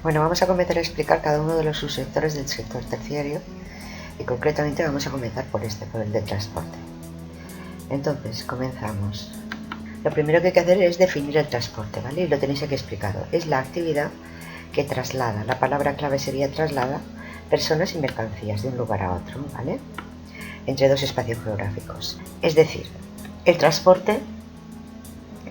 Bueno, vamos a comenzar a explicar cada uno de los subsectores del sector terciario y concretamente vamos a comenzar por el de transporte. Entonces, comenzamos. Lo primero que hay que hacer es definir el transporte, ¿vale? Y lo tenéis aquí explicado. Es la actividad que traslada, la palabra clave sería traslada, personas y mercancías de un lugar a otro, ¿vale? Entre dos espacios geográficos. Es decir, el transporte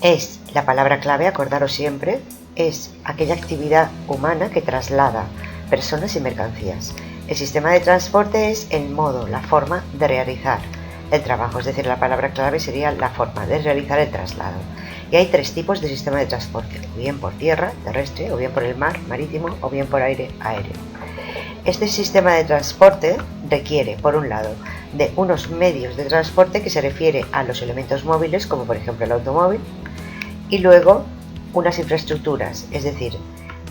es la palabra clave, acordaros siempre, es aquella actividad humana que traslada personas y mercancías. El sistema de transporte es el modo, la forma de realizar el trabajo, es decir, la palabra clave sería la forma de realizar el traslado. Y hay tres tipos de sistema de transporte, o bien por tierra, terrestre, o bien por el mar, marítimo, o bien por aire, aéreo. Este sistema de transporte requiere, por un lado, de unos medios de transporte que se refiere a los elementos móviles, como por ejemplo el automóvil, y luego unas infraestructuras, es decir,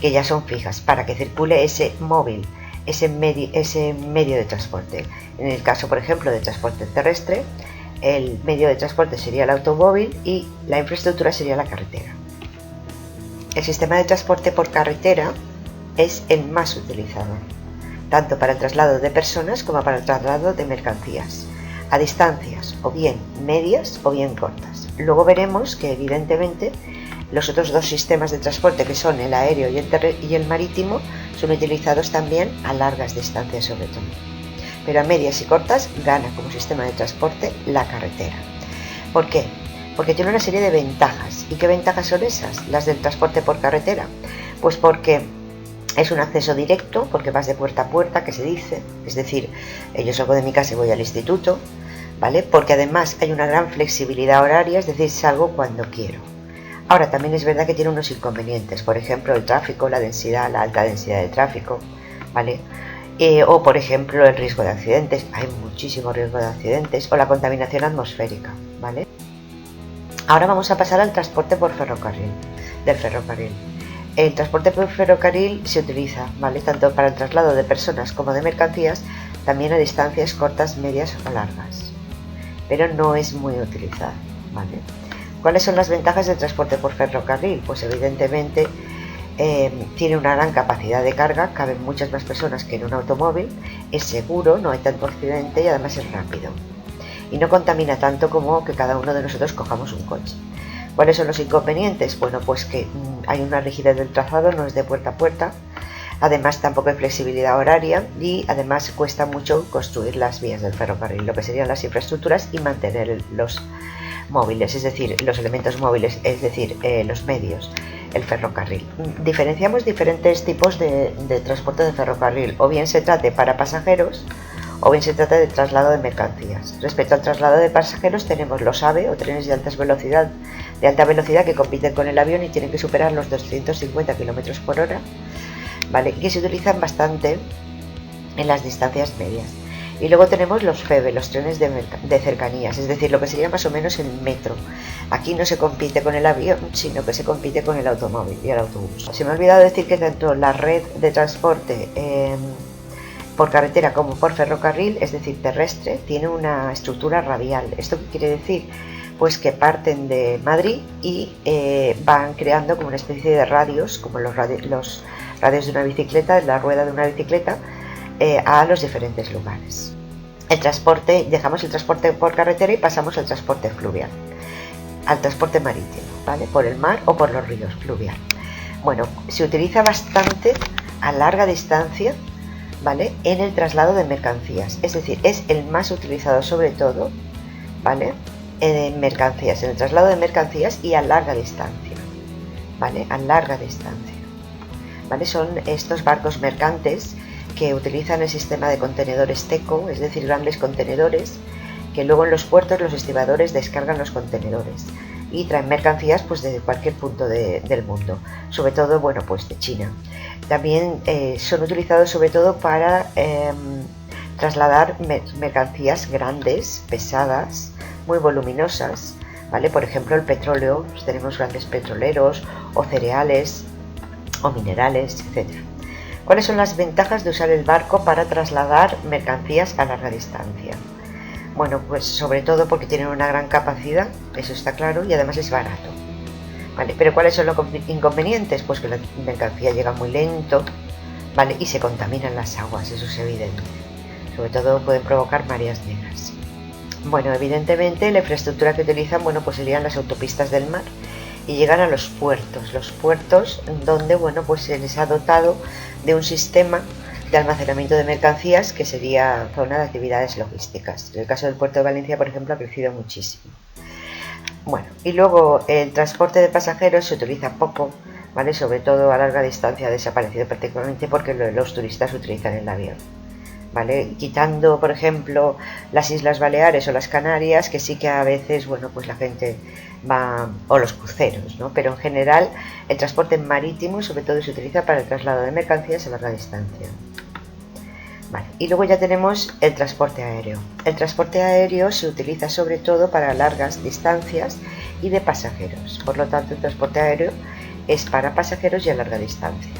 que ya son fijas para que circule ese móvil, ese medio de transporte. En el caso, por ejemplo, de transporte terrestre, el medio de transporte sería el automóvil y la infraestructura sería la carretera. El sistema de transporte por carretera es el más utilizado, tanto para el traslado de personas como para el traslado de mercancías, a distancias o bien medias o bien cortas. Luego veremos que evidentemente los otros dos sistemas de transporte, que son el aéreo y el marítimo, son utilizados también a largas distancias sobre todo. Pero a medias y cortas gana como sistema de transporte la carretera. ¿Por qué? Porque tiene una serie de ventajas. ¿Y qué ventajas son esas? Las del transporte por carretera. Pues porque es un acceso directo, porque vas de puerta a puerta, que se dice. Es decir, yo salgo de mi casa y voy al instituto, ¿vale? Porque además hay una gran flexibilidad horaria, es decir, salgo cuando quiero. Ahora, también es verdad que tiene unos inconvenientes, por ejemplo, el tráfico, la densidad, la alta densidad de tráfico, ¿vale? O, por ejemplo, el riesgo de accidentes, hay muchísimo riesgo de accidentes, o la contaminación atmosférica, ¿vale? Ahora vamos a pasar al transporte por ferrocarril, del ferrocarril. El transporte por ferrocarril se utiliza, ¿vale? Tanto para el traslado de personas como de mercancías, también a distancias cortas, medias o largas, pero no es muy utilizado, ¿vale? ¿Cuáles son las ventajas del transporte por ferrocarril? Pues evidentemente tiene una gran capacidad de carga, caben muchas más personas que en un automóvil, es seguro, no hay tanto accidente y además es rápido. Y no contamina tanto como que cada uno de nosotros cojamos un coche. ¿Cuáles son los inconvenientes? Bueno, pues que hay una rigidez del trazado, no es de puerta a puerta, además tampoco hay flexibilidad horaria y además cuesta mucho construir las vías del ferrocarril, lo que serían las infraestructuras y mantener los móviles, es decir, los elementos móviles, es decir, los medios, el ferrocarril. Diferenciamos diferentes tipos de transporte de ferrocarril, o bien se trate para pasajeros o bien se trata de traslado de mercancías. Respecto al traslado de pasajeros tenemos los AVE o trenes de alta velocidad que compiten con el avión y tienen que superar los 250 km por hora, ¿vale? Que se utilizan bastante en las distancias medias. Y luego tenemos los FEBE, los trenes de cercanías, es decir, lo que sería más o menos el metro. Aquí no se compite con el avión, sino que se compite con el automóvil y el autobús. Se me ha olvidado decir que tanto la red de transporte por carretera como por ferrocarril, es decir, terrestre, tiene una estructura radial. ¿Esto qué quiere decir? Pues que parten de Madrid y van creando como una especie de radios, como los radios de una bicicleta, la rueda de una bicicleta, a los diferentes lugares. El transporte, dejamos el transporte por carretera y pasamos al transporte fluvial, al transporte marítimo, ¿vale? Por el mar o por los ríos, fluvial. Bueno, se utiliza bastante a larga distancia, ¿vale? En el traslado de mercancías, es decir, es el más utilizado sobre todo, ¿vale? En mercancías, en el traslado de mercancías y a larga distancia, ¿vale? A larga distancia, ¿vale? Son estos barcos mercantes que utilizan el sistema de contenedores TECO, es decir, grandes contenedores, que luego en los puertos los estibadores descargan los contenedores y traen mercancías pues de cualquier punto del mundo, sobre todo, bueno, pues de China. También son utilizados sobre todo para trasladar mercancías grandes, pesadas, muy voluminosas, ¿vale? Por ejemplo, el petróleo, pues tenemos grandes petroleros o cereales o minerales, etc. ¿Cuáles son las ventajas de usar el barco para trasladar mercancías a larga distancia? Bueno, pues sobre todo porque tienen una gran capacidad, eso está claro, y además es barato. ¿vale? Pero ¿cuáles son los inconvenientes? Pues que la mercancía llega muy lento, ¿vale? Y se contaminan las aguas, eso es evidente. Sobre todo pueden provocar mareas negras. Bueno, evidentemente la infraestructura que utilizan, bueno, pues serían las autopistas del mar y llegan a los puertos donde, bueno, pues se les ha dotado de un sistema de almacenamiento de mercancías que sería zona de actividades logísticas. En el caso del puerto de Valencia, por ejemplo, ha crecido muchísimo. Bueno, y luego el transporte de pasajeros se utiliza poco, ¿vale? Sobre todo a larga distancia ha desaparecido prácticamente porque los turistas utilizan el avión, ¿vale? Quitando, por ejemplo, las Islas Baleares o las Canarias, que sí que a veces, bueno, pues la gente va, o los cruceros, ¿no? Pero en general el transporte marítimo sobre todo se utiliza para el traslado de mercancías a larga distancia. Vale. Y luego ya tenemos el transporte aéreo. El transporte aéreo se utiliza sobre todo para largas distancias y de pasajeros. Por lo tanto, el transporte aéreo es para pasajeros y a larga distancia.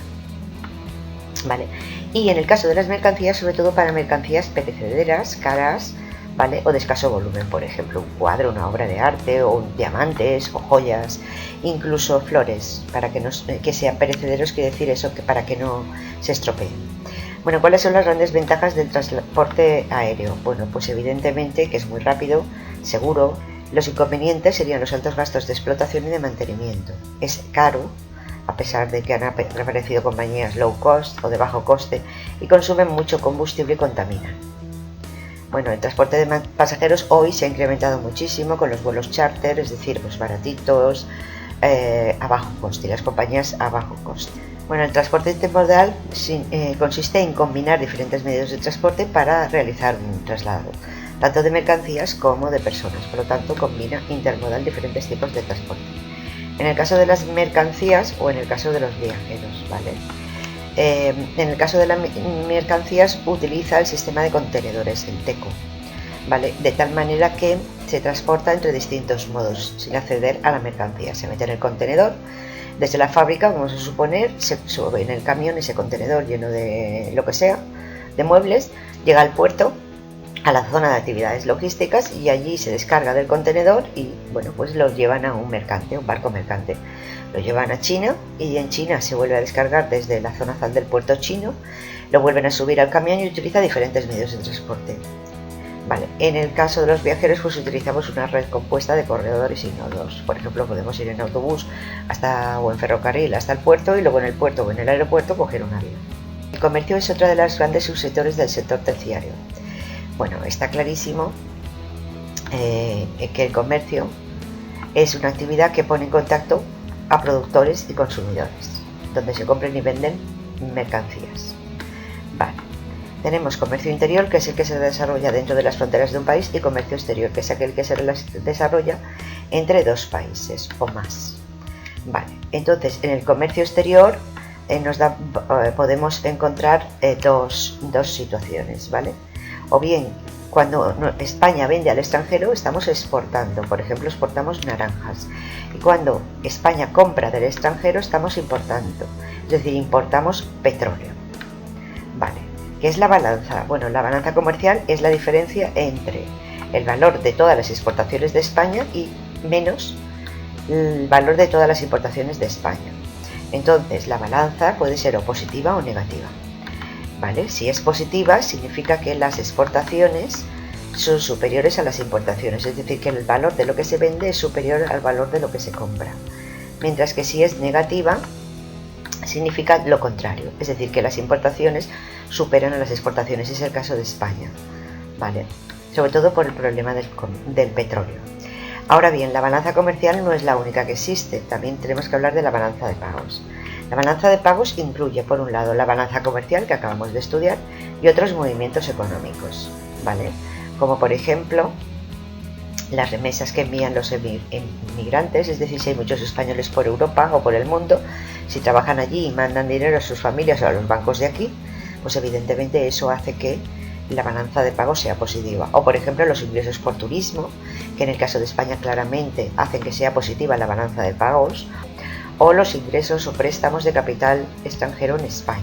Vale. Y en el caso de las mercancías, sobre todo para mercancías perecederas, caras, ¿vale? O de escaso volumen, por ejemplo, un cuadro, una obra de arte, o diamantes, o joyas, incluso flores, para que sean perecederos, quiere decir eso, que para que no se estropeen. Bueno, ¿cuáles son las grandes ventajas del transporte aéreo? Bueno, pues evidentemente que es muy rápido, seguro. Los inconvenientes serían los altos gastos de explotación y de mantenimiento. Es caro, a pesar de que han aparecido compañías low cost o de bajo coste, y consumen mucho combustible y contaminan. Bueno, el transporte de pasajeros hoy se ha incrementado muchísimo con los vuelos charter, es decir, pues baratitos, a bajo coste, y las compañías a bajo coste. Bueno, el transporte intermodal consiste en combinar diferentes medios de transporte para realizar un traslado, tanto de mercancías como de personas. Por lo tanto, combina intermodal diferentes tipos de transporte. En el caso de las mercancías o en el caso de los viajeros, ¿vale? En el caso de las mercancías utiliza el sistema de contenedores, el TECO, ¿vale? De tal manera que se transporta entre distintos modos sin acceder a la mercancía. Se mete en el contenedor. Desde la fábrica, vamos a suponer, se sube en el camión ese contenedor lleno de lo que sea, de muebles, llega al puerto, a la zona de actividades logísticas, y allí se descarga del contenedor y, bueno, pues lo llevan a un mercante, un barco mercante. Lo llevan a China y en China se vuelve a descargar desde la zona azul del puerto chino, lo vuelven a subir al camión y utiliza diferentes medios de transporte. Vale, en el caso de los viajeros, pues utilizamos una red compuesta de corredores y nodos. Por ejemplo, podemos ir en autobús o en ferrocarril hasta el puerto, y luego en el puerto o en el aeropuerto coger un avión. El comercio es otra de las grandes subsectores del sector terciario. Bueno, está clarísimo que el comercio es una actividad que pone en contacto a productores y consumidores, donde se compran y venden mercancías. Vale. Tenemos comercio interior, que es el que se desarrolla dentro de las fronteras de un país, y comercio exterior, que es aquel que se desarrolla entre dos países o más. Vale, entonces en el comercio exterior podemos encontrar dos situaciones, ¿vale? O bien, cuando España vende al extranjero, estamos exportando, por ejemplo, exportamos naranjas. Y cuando España compra del extranjero, estamos importando, es decir, importamos petróleo. Vale. ¿Qué es la balanza? Bueno, la balanza comercial es la diferencia entre el valor de todas las exportaciones de España y menos el valor de todas las importaciones de España. Entonces, la balanza puede ser o positiva o negativa, ¿vale? Si es positiva, significa que las exportaciones son superiores a las importaciones, es decir, que el valor de lo que se vende es superior al valor de lo que se compra. Mientras que si es negativa, significa lo contrario, es decir, que las importaciones superan a las exportaciones. Es el caso de España, ¿vale? Sobre todo por el problema del petróleo. Ahora bien, la balanza comercial no es la única que existe, también tenemos que hablar de la balanza de pagos. La balanza de pagos incluye, por un lado, la balanza comercial que acabamos de estudiar y otros movimientos económicos, ¿vale? Como por ejemplo, las remesas que envían los inmigrantes, es decir, si hay muchos españoles por Europa o por el mundo, si trabajan allí y mandan dinero a sus familias o a los bancos de aquí, pues evidentemente eso hace que la balanza de pagos sea positiva. O por ejemplo los ingresos por turismo, que en el caso de España claramente hacen que sea positiva la balanza de pagos, o los ingresos o préstamos de capital extranjero en España,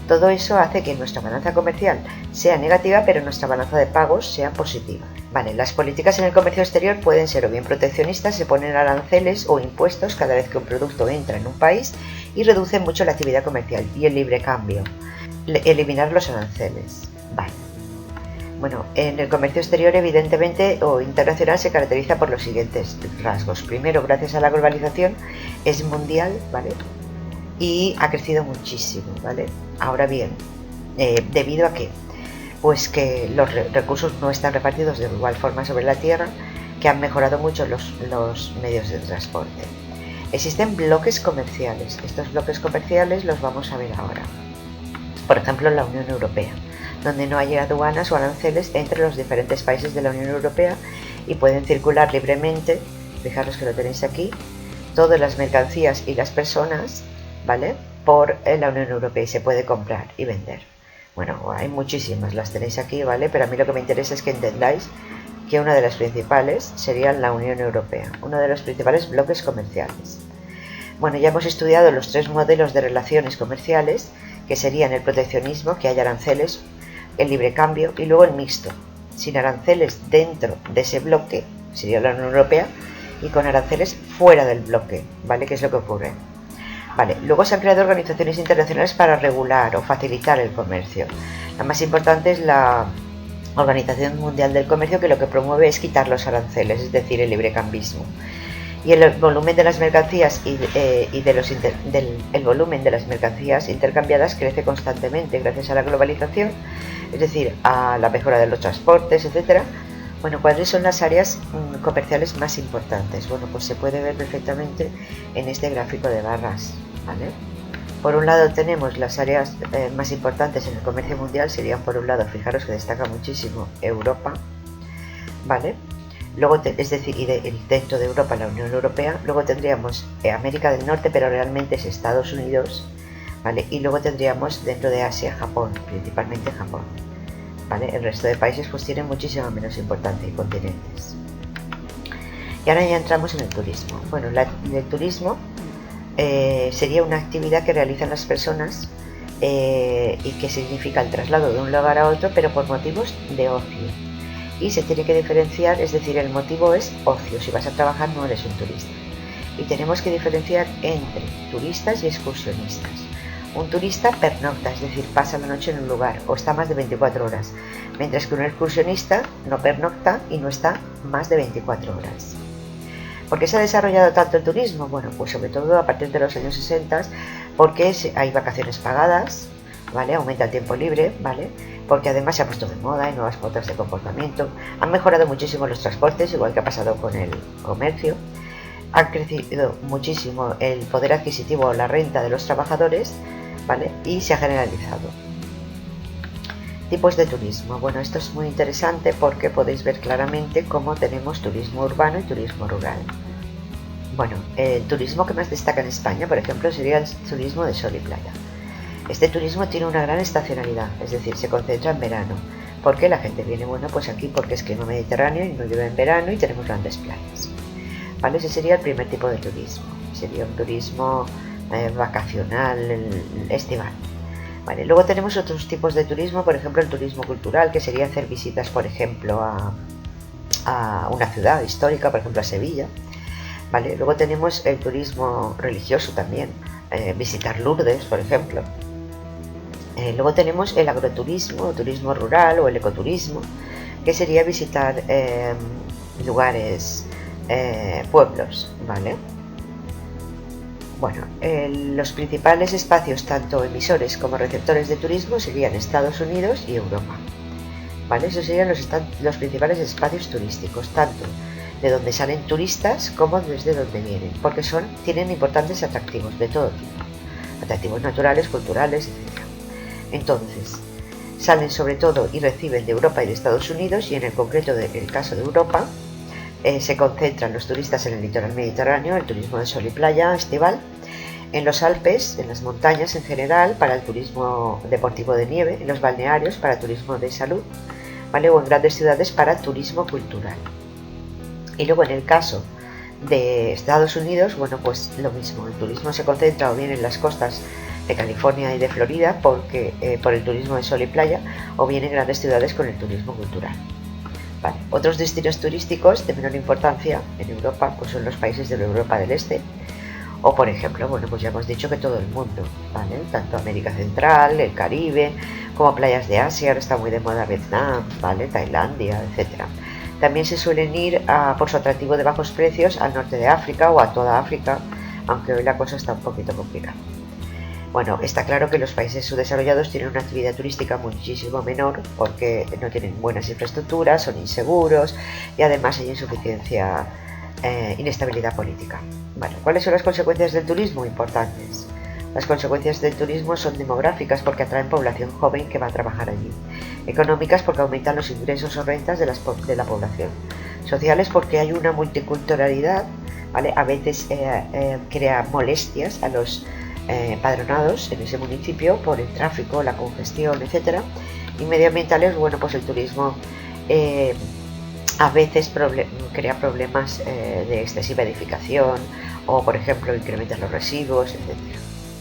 Todo eso hace que nuestra balanza comercial sea negativa, pero nuestra balanza de pagos sea positiva. Vale, las políticas en el comercio exterior pueden ser o bien proteccionistas, se ponen aranceles o impuestos cada vez que un producto entra en un país y reducen mucho la actividad comercial y el libre cambio. Eliminar los aranceles. Vale. Bueno, en el comercio exterior evidentemente o internacional se caracteriza por los siguientes rasgos. Primero, gracias a la globalización, es mundial, ¿vale? Y ha crecido muchísimo, ¿vale? Ahora bien, ¿debido a qué? Pues que los recursos no están repartidos de igual forma sobre la Tierra, que han mejorado mucho los medios de transporte. Existen bloques comerciales. Estos bloques comerciales los vamos a ver ahora. Por ejemplo, la Unión Europea, donde no hay aduanas o aranceles entre los diferentes países de la Unión Europea y pueden circular libremente, fijaros que lo tenéis aquí, todas las mercancías y las personas, ¿vale?, por la Unión Europea, y se puede comprar y vender. Bueno, hay muchísimas, las tenéis aquí, ¿vale? Pero a mí lo que me interesa es que entendáis que una de las principales sería la Unión Europea, uno de los principales bloques comerciales. Bueno, ya hemos estudiado los tres modelos de relaciones comerciales, que serían el proteccionismo, que hay aranceles, el libre cambio y luego el mixto, sin aranceles dentro de ese bloque, sería la Unión Europea, y con aranceles fuera del bloque, ¿vale? ¿Qué es lo que ocurre? Vale, luego se han creado organizaciones internacionales para regular o facilitar el comercio. La más importante es la Organización Mundial del Comercio, que lo que promueve es quitar los aranceles, es decir, el librecambismo. Y el volumen de las mercancías el volumen de las mercancías intercambiadas crece constantemente gracias a la globalización, es decir, a la mejora de los transportes, etcétera. Bueno, ¿cuáles son las áreas comerciales más importantes? Bueno, pues se puede ver perfectamente en este gráfico de barras, ¿vale? Por un lado tenemos las áreas más importantes en el comercio mundial, serían por un lado, fijaros que destaca muchísimo Europa, ¿vale? Luego, es decir, dentro de Europa la Unión Europea, luego tendríamos América del Norte, pero realmente es Estados Unidos, ¿vale? Y luego tendríamos dentro de Asia, Japón, principalmente Japón, ¿vale? El resto de países pues tienen muchísima menos importancia y continentes. Y ahora ya entramos en el turismo. Bueno, el turismo sería una actividad que realizan las personas y que significa el traslado de un lugar a otro, pero por motivos de ocio. Y se tiene que diferenciar, es decir, el motivo es ocio. Si vas a trabajar no eres un turista. Y tenemos que diferenciar entre turistas y excursionistas. Un turista pernocta, es decir, pasa la noche en un lugar o está más de 24 horas, mientras que un excursionista no pernocta y no está más de 24 horas. ¿Por qué se ha desarrollado tanto el turismo? Bueno, pues sobre todo a partir de los años 60, porque hay vacaciones pagadas, ¿vale? Aumenta el tiempo libre, ¿vale? Porque además se ha puesto de moda, hay nuevas pautas de comportamiento, han mejorado muchísimo los transportes, igual que ha pasado con el comercio, ha crecido muchísimo el poder adquisitivo o la renta de los trabajadores, ¿vale? Y se ha generalizado. Tipos de turismo. Bueno, esto es muy interesante porque podéis ver claramente cómo tenemos turismo urbano y turismo rural. Bueno, el turismo que más destaca en España, por ejemplo, sería el turismo de sol y playa. Este turismo tiene una gran estacionalidad, es decir, se concentra en verano. ¿Por qué la gente viene? Bueno, pues aquí porque es clima mediterráneo y no llueve en verano y tenemos grandes playas, ¿vale? Ese sería el primer tipo de turismo, sería un turismo vacacional, estival. Vale, luego tenemos otros tipos de turismo, por ejemplo el turismo cultural, que sería hacer visitas, por ejemplo, a una ciudad histórica, por ejemplo a Sevilla. Vale, luego tenemos el turismo religioso también, visitar Lourdes, por ejemplo. Luego tenemos el agroturismo, el turismo rural o el ecoturismo, que sería visitar lugares, pueblos, ¿vale? Bueno, los principales espacios, tanto emisores como receptores de turismo, serían Estados Unidos y Europa, ¿vale? Esos serían los principales espacios turísticos, tanto de donde salen turistas como desde donde vienen, porque tienen importantes atractivos de todo tipo, atractivos naturales, culturales, etc. Entonces, salen sobre todo y reciben de Europa y de Estados Unidos, y en el concreto del caso de Europa, se concentran los turistas en el litoral mediterráneo, el turismo de sol y playa estival, en los Alpes, en las montañas en general, para el turismo deportivo de nieve, en los balnearios para turismo de salud, ¿vale? O en grandes ciudades para turismo cultural. Y luego en el caso de Estados Unidos, bueno, pues lo mismo, el turismo se concentra o bien en las costas de California y de Florida por el turismo de sol y playa, o bien en grandes ciudades con el turismo cultural. Vale. Otros destinos turísticos de menor importancia en Europa pues son los países de la Europa del Este, o por ejemplo, bueno, pues ya hemos dicho que todo el mundo, ¿vale? Tanto América Central, el Caribe, como playas de Asia, ahora está muy de moda Vietnam, ¿vale? Tailandia, etcétera. También se suelen ir por su atractivo de bajos precios al norte de África o a toda África, aunque hoy la cosa está un poquito complicada. Bueno, está claro que los países subdesarrollados tienen una actividad turística muchísimo menor porque no tienen buenas infraestructuras, son inseguros y además hay inestabilidad política. Bueno, ¿cuáles son las consecuencias del turismo? Importantes. Las consecuencias del turismo son demográficas porque atraen población joven que va a trabajar allí. Económicas porque aumentan los ingresos o rentas de la población. Sociales porque hay una multiculturalidad, ¿vale? A veces crea molestias a los padronados en ese municipio por el tráfico, la congestión, etcétera. Y medioambientales, bueno, pues el turismo a veces crea problemas de excesiva edificación o, por ejemplo, incrementa los residuos, etcétera.